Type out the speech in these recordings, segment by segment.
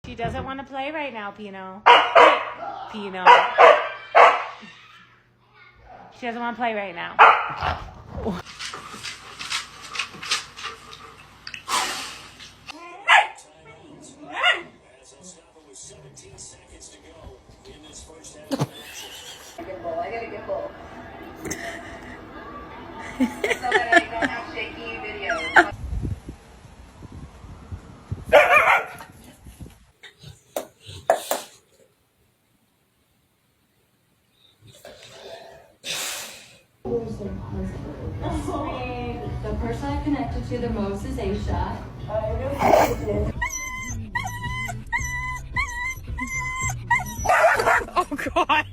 She doesn't want to play right now, Pino. Pino. She doesn't want to play right now. I gotta get both. So that I don't have shaky videos. The person I connected to the most is Aisha. Oh, God.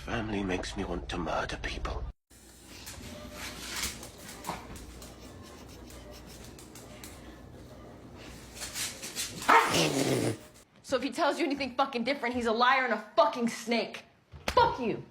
Family makes me want to murder people. So if he tells you anything fucking different, he's a liar and a fucking snake. Fuck you.